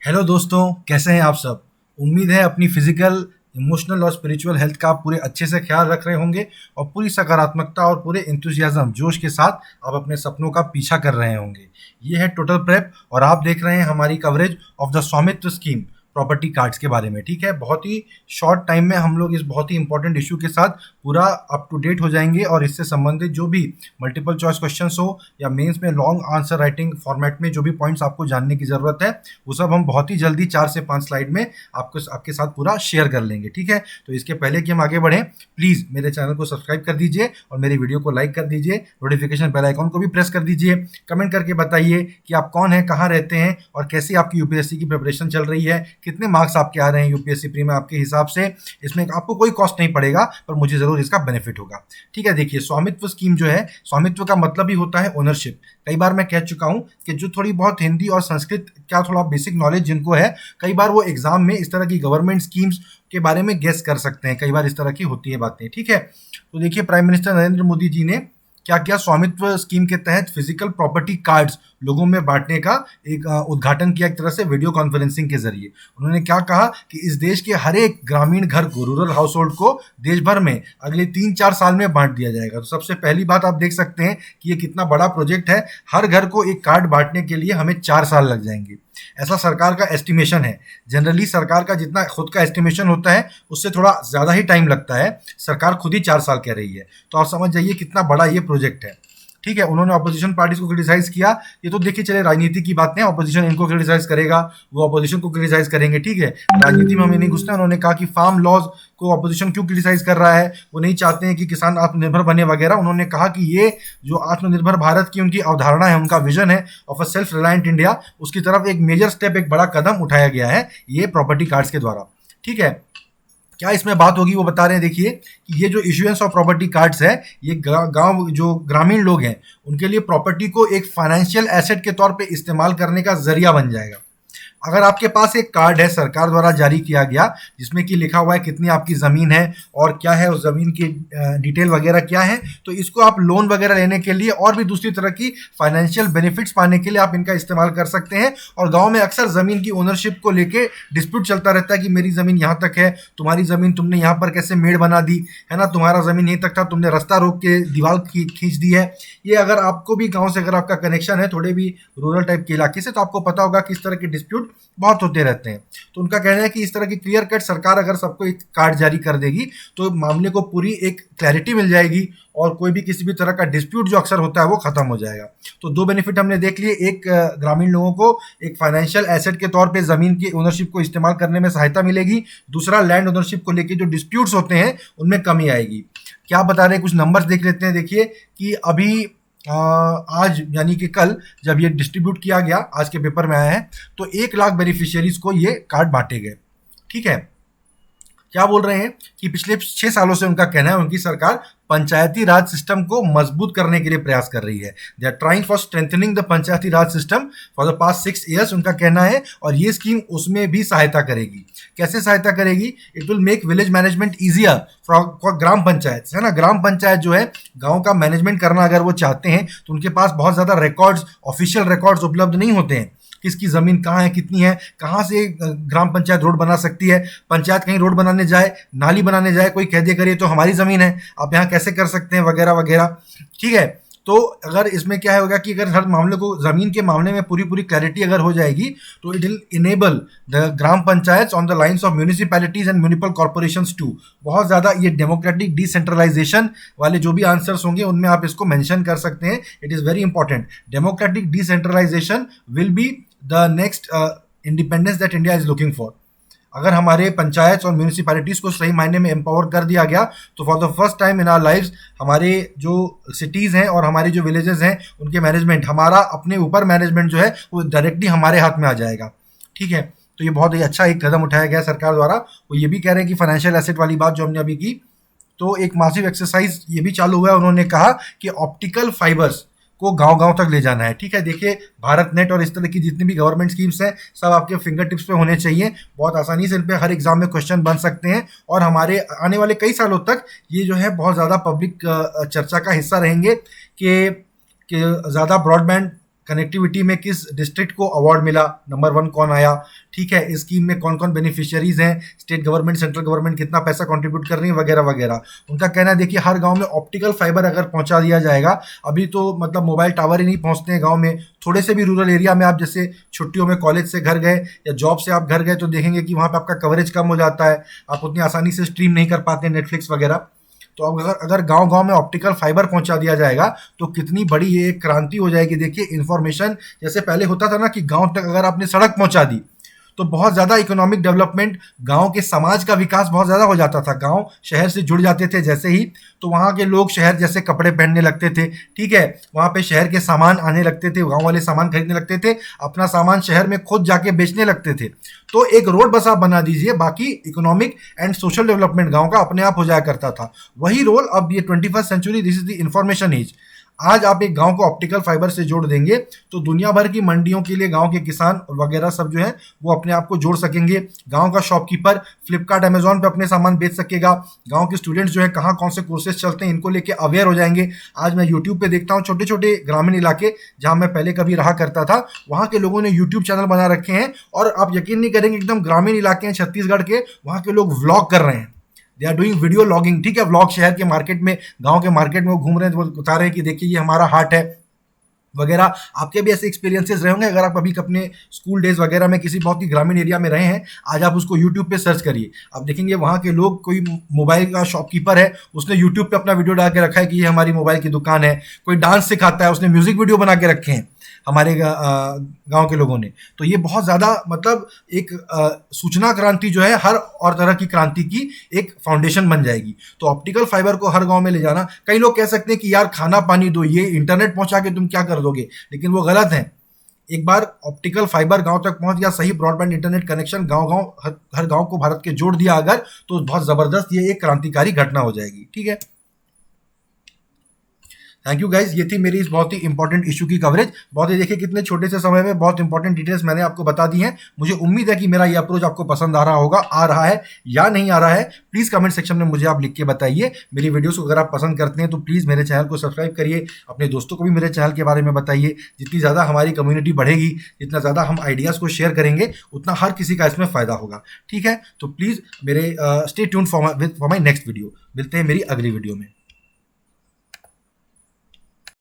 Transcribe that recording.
Hello दोस्तों, कैसे हैं आप सब। उम्मीद है अपनी फिजिकल, इमोशनल और स्पिरिचुअल हेल्थ का आप पूरे अच्छे से ख्याल रख रहे होंगे और पूरी सकारात्मकता और पूरे इंथुजियाज्म जोश के साथ आप अपने सपनों का पीछा कर रहे होंगे। ये है टोटल प्रेप और आप देख रहे हैं हमारी कवरेज ऑफ द स्वामित्व स्कीम प्रॉपर्टी कार्ड्स के बारे में। ठीक है, बहुत ही शॉर्ट टाइम में हम लोग इस बहुत ही इंपॉर्टेंट इश्यू के साथ पूरा अप टू डेट हो जाएंगे और इससे संबंधित जो भी मल्टीपल चॉइस क्वेश्चंस हो या मेंस में लॉन्ग आंसर राइटिंग फॉर्मेट में जो भी पॉइंट्स आपको जानने की ज़रूरत है, वो सब हम बहुत ही जल्दी 4 से 5 स्लाइड में आपको आपके साथ पूरा शेयर कर लेंगे। ठीक है, तो इसके पहले कि हम आगे बढ़ें, प्लीज़ मेरे चैनल को सब्सक्राइब कर दीजिए और मेरी वीडियो को लाइक कर दीजिए, नोटिफिकेशन बेल आइकॉन को भी प्रेस कर दीजिए। कमेंट करके बताइए कि आप कौन हैं, कहाँ रहते हैं और कैसी आपकी यूपीएससी की प्रिपरेशन चल रही है, कितने मार्क्स आपके आ रहे हैं यूपीएससी प्री में आपके हिसाब से। इसमें आपको कोई कॉस्ट नहीं पड़ेगा, पर मुझे ज़रूर इसका बेनिफिट होगा। ठीक है, देखिए स्वामित्व स्कीम जो है, स्वामित्व का मतलब ही होता है ओनरशिप। कई बार मैं कह चुका हूं कि जो थोड़ी बहुत हिंदी और संस्कृत क्या थोड़ा बेसिक नॉलेज जिनको है, कई बार वो एग्जाम में इस तरह की गवर्नमेंट स्कीम्स के बारे में गेस कर सकते हैं। कई बार इस तरह की होती है बातें। ठीक है, तो देखिए प्राइम मिनिस्टर नरेंद्र मोदी जी ने क्या किया, स्वामित्व स्कीम के तहत फिजिकल प्रॉपर्टी कार्ड्स लोगों में बांटने का एक उद्घाटन किया, एक तरह से वीडियो कॉन्फ्रेंसिंग के जरिए। उन्होंने क्या कहा कि इस देश के हर एक ग्रामीण घर को, रूरल हाउस होल्ड को देश भर में अगले 3-4 साल में बांट दिया जाएगा। तो सबसे पहली बात आप देख सकते हैं कि ये कितना बड़ा प्रोजेक्ट है। हर घर को एक कार्ड बांटने के लिए हमें 4 साल लग जाएंगे, ऐसा सरकार का एस्टिमेशन है। जनरली सरकार का जितना खुद का एस्टिमेशन होता है उससे थोड़ा ज़्यादा ही टाइम लगता है, सरकार खुद ही 4 साल कह रही है। तो आप समझ जाइए कितना बड़ा ये प्रोजेक्ट है। ठीक है, उन्होंने अपोजिशन पार्टीज को क्रिटिसाइज किया। ये तो देखिए चले राजनीति की बातें, अपोजिशन इनको क्रिटिसाइज करेगा, वो अपोजिशन को क्रिटिसाइज करेंगे। ठीक है, राजनीति में हमें नहीं घुसना। उन्होंने कहा कि फार्म लॉज को अपोजिशन क्यों क्रिटिसाइज कर रहा है, वो नहीं चाहते हैं कि किसान आत्मनिर्भर बने वगैरह। उन्होंने कहा कि ये जो आत्मनिर्भर भारत की उनकी अवधारणा है, उनका विजन है of a self reliant India, उसकी तरफ एक मेजर स्टेप, एक बड़ा कदम उठाया गया है ये प्रॉपर्टी कार्ड्स के द्वारा। ठीक है, क्या इसमें बात होगी वो बता रहे हैं। देखिए कि ये जो इश्यूएंस ऑफ प्रॉपर्टी कार्ड्स है, ये गांव जो ग्रामीण लोग हैं उनके लिए प्रॉपर्टी को एक फाइनेंशियल एसेट के तौर पे इस्तेमाल करने का जरिया बन जाएगा। अगर आपके पास एक कार्ड है सरकार द्वारा जारी किया गया, जिसमें कि लिखा हुआ है कितनी आपकी ज़मीन है और क्या है उस ज़मीन की डिटेल वगैरह क्या है, तो इसको आप लोन वगैरह लेने के लिए और भी दूसरी तरह की फाइनेंशियल बेनिफिट्स पाने के लिए आप इनका इस्तेमाल कर सकते हैं। और गांव में अक्सर ज़मीन की ओनरशिप को लेके डिस्प्यूट चलता रहता है कि मेरी ज़मीन यहाँ तक है, तुम्हारी ज़मीन तुमने यहाँ पर कैसे मेड़ बना दी है ना, तुम्हारा ज़मीन यहीं तक था, तुमने रास्ता रोक के दीवार खींच दी है। ये अगर आपको भी गाँव से अगर आपका कनेक्शन है थोड़े भी रूरल टाइप के इलाके से, तो आपको पता होगा कि इस तरह के डिस्प्यूट बहुत होते रहते हैं। तो उनका कहना है कि इस तरह की क्लियर कट सरकार अगर सबको एक कार्ड जारी कर देगी तो मामले को पूरी एक क्लैरिटी मिल जाएगी और कोई भी किसी भी तरह का डिस्प्यूट जो अक्सर होता है वो खत्म हो जाएगा। तो दो बेनिफिट हमने देख लिए, एक ग्रामीण लोगों को एक फाइनेंशियल एसेट के तौर पे ज़मीन की ओनरशिप को इस्तेमाल करने में सहायता मिलेगी, दूसरा लैंड ओनरशिप को लेकर जो डिस्प्यूट्स होते हैं उनमें कमी आएगी। क्या बता रहे हैं, कुछ नंबर्स देख लेते हैं। देखिए कि अभी आज यानी कि कल जब ये डिस्ट्रीब्यूट किया गया, आज के पेपर में आया है, तो 1 लाख बेनिफिशियरीज को ये कार्ड बांटे गए। ठीक है, क्या बोल रहे हैं कि पिछले 6 सालों से उनका कहना है उनकी सरकार पंचायती राज सिस्टम को मजबूत करने के लिए प्रयास कर रही है। They are trying for strengthening the panchayati raj system for the past 6 years, उनका कहना है। और ये स्कीम उसमें भी सहायता करेगी। कैसे सहायता करेगी? It will make village management easier for gram panchayat, है ना। ग्राम पंचायत जो है गांव का मैनेजमेंट करना अगर वो चाहते हैं तो उनके पास बहुत ज़्यादा रिकॉर्ड्स, ऑफिशियल रिकॉर्ड्स उपलब्ध नहीं होते हैं। किसकी ज़मीन कहाँ है, कितनी है, कहाँ से ग्राम पंचायत रोड बना सकती है। पंचायत कहीं रोड बनाने जाए, नाली बनाने जाए, कोई कह दे करे तो हमारी ज़मीन है, आप यहाँ कैसे कर सकते हैं, वगैरह वगैरह। ठीक है, तो अगर इसमें क्या होगा कि अगर हर मामले को, ज़मीन के मामले में पूरी पूरी क्लैरिटी अगर हो जाएगी तो it will enable the gram panchayat on the lines of municipalities and municipal corporations too. बहुत ज़्यादा ये डेमोक्रेटिक डिसेंट्रलाइजेशन वाले जो भी आंसर्स होंगे उनमें आप इसको मेंशन कर सकते हैं। It is very important. Democratic decentralization will be the next independence that India is looking for. अगर हमारे पंचायत और म्यूनिसिपैलिटीज़ को सही मायने में एम्पावर कर दिया गया तो for the first time in our lives हमारे जो सिटीज़ हैं और हमारी जो विलेजेस हैं उनके मैनेजमेंट, हमारा अपने ऊपर मैनेजमेंट जो है वो डायरेक्टली हमारे हाथ में आ जाएगा। ठीक है, तो ये बहुत ही अच्छा एक कदम उठाया गया सरकार द्वारा। वो ये भी कह रहे हैं कि फाइनेंशियल एसेट वाली बात जो हमने अभी की, तो एक मासिव एक्सरसाइज ये भी चालू हुआ है। उन्होंने कहा कि ऑप्टिकल फाइबर्स को गांव-गांव तक ले जाना है। ठीक है, देखिए भारत नेट और इस तरह की जितनी भी गवर्नमेंट स्कीम्स हैं सब आपके फिंगर टिप्स पे होने चाहिए। बहुत आसानी से इन पे हर एग्जाम में क्वेश्चन बन सकते हैं और हमारे आने वाले कई सालों तक ये जो है बहुत ज़्यादा पब्लिक चर्चा का हिस्सा रहेंगे कि ज़्यादा ब्रॉडबैंड कनेक्टिविटी में किस डिस्ट्रिक्ट को अवार्ड मिला, नंबर 1 कौन आया, ठीक है, इस स्कीम में कौन कौन बेनिफिशियरीज हैं, स्टेट गवर्नमेंट सेंट्रल गवर्नमेंट कितना पैसा कंट्रीब्यूट कर रही है, वगैरह वगैरह। उनका कहना है देखिए हर गांव में ऑप्टिकल फाइबर अगर पहुंचा दिया जाएगा, अभी तो मतलब मोबाइल टावर ही नहीं पहुंचते हैं गांव में, थोड़े से भी रूरल एरिया में आप जैसे छुट्टियों में कॉलेज से घर गए या जॉब से आप घर गए तो देखेंगे कि वहाँ पे आपका कवरेज कम हो जाता है, आप उतनी आसानी से स्ट्रीम नहीं कर पाते नेटफ्लिक्स वगैरह। तो अगर अगर गांव-गांव में ऑप्टिकल फाइबर पहुंचा दिया जाएगा तो कितनी बड़ी ये एक क्रांति हो जाएगी। देखिए इन्फॉर्मेशन जैसे पहले होता था ना कि गांव तक अगर आपने सड़क पहुंचा दी तो बहुत ज़्यादा इकोनॉमिक डेवलपमेंट, गांव के समाज का विकास बहुत ज़्यादा हो जाता था, गांव शहर से जुड़ जाते थे जैसे ही, तो वहाँ के लोग शहर जैसे कपड़े पहनने लगते थे, ठीक है, वहाँ पे शहर के सामान आने लगते थे, गांव वाले सामान खरीदने लगते थे, अपना सामान शहर में खुद जाके बेचने लगते थे। तो एक रोड बस आप बना दीजिए, बाकी इकोनॉमिक एंड सोशल डेवलपमेंट गाँव का अपने आप हो जाया करता था। वही रोल अब ये 21st century, this is the information age, आज आप एक गांव को ऑप्टिकल फाइबर से जोड़ देंगे तो दुनिया भर की मंडियों के लिए गांव के किसान वगैरह सब जो है वो अपने आप को जोड़ सकेंगे। गांव का शॉपकीपर फ्लिपकार्ट अमेजोन पे अपने सामान बेच सकेगा। गांव के स्टूडेंट्स जो है कहाँ कौन से कोर्सेज चलते हैं इनको लेके अवेयर हो जाएंगे। आज मैं यूट्यूब पे देखता हूँ छोटे छोटे ग्रामीण इलाके जहाँ मैं पहले कभी रहा करता था, वहाँ के लोगों ने यूट्यूब चैनल बना रखे हैं और आप यकीन नहीं करेंगे एकदम ग्रामीण इलाके हैं छत्तीसगढ़ के, वहाँ के लोग व्लॉग कर रहे हैं, they are doing video logging, ठीक है, व्लॉग शहर के मार्केट में, गांव के मार्केट में वो घूम रहे हैं, वो बता रहे हैं कि देखिए ये हमारा हाट है वगैरह। आपके भी ऐसे एक्सपीरियंसेस रहे होंगे अगर आप अभी अपने स्कूल डेज वगैरह में किसी बहुत ही ग्रामीण एरिया में रहे हैं। आज आप उसको यूट्यूब पे सर्च करिए, आप देखेंगे वहाँ के लोग, कोई मोबाइल का शॉपकीपर है उसने यूट्यूब पे अपना वीडियो डाल के रखा है कि ये हमारी मोबाइल की दुकान है, कोई डांस सिखाता है उसने म्यूजिक वीडियो बना के रखे हैं हमारे गांव के लोगों ने। तो ये बहुत ज़्यादा मतलब एक सूचना क्रांति जो है हर और तरह की क्रांति की एक फाउंडेशन बन जाएगी। तो ऑप्टिकल फाइबर को हर गांव में ले जाना, कई लोग कह सकते हैं कि यार खाना पानी दो, ये इंटरनेट पहुंचा के तुम क्या कर दोगे, लेकिन वो गलत है। एक बार ऑप्टिकल फाइबर गांव तक पहुंच गया, सही ब्रॉडबैंड इंटरनेट कनेक्शन गांव-गांव हर गांव को भारत के जोड़ दिया अगर, तो बहुत ज़बरदस्त ये एक क्रांतिकारी घटना हो जाएगी, ठीक है। थैंक यू गाइज, ये थी मेरी इस बहुत ही इंपॉर्टेंट इशू की कवरेज। बहुत ही देखिए कितने छोटे से समय में बहुत इंपॉर्टेंट डिटेल्स मैंने आपको बता दी हैं। मुझे उम्मीद है कि मेरा ये अप्रोच आपको पसंद आ रहा होगा, आ रहा है या नहीं आ रहा है, प्लीज़ कमेंट सेक्शन में मुझे आप लिख के बताइए। मेरी वीडियोस को अगर आप पसंद करते हैं तो प्लीज़ मेरे चैनल को सब्सक्राइब करिए, अपने दोस्तों को भी मेरे चैनल के बारे में बताइए। जितनी ज़्यादा हमारी कम्युनिटी बढ़ेगी, जितना ज़्यादा हम आइडियाज़ को शेयर करेंगे, उतना हर किसी का इसमें फ़ायदा होगा, ठीक है। तो प्लीज़ मेरे stay tuned for my next video. मिलते हैं मेरी अगली वीडियो में।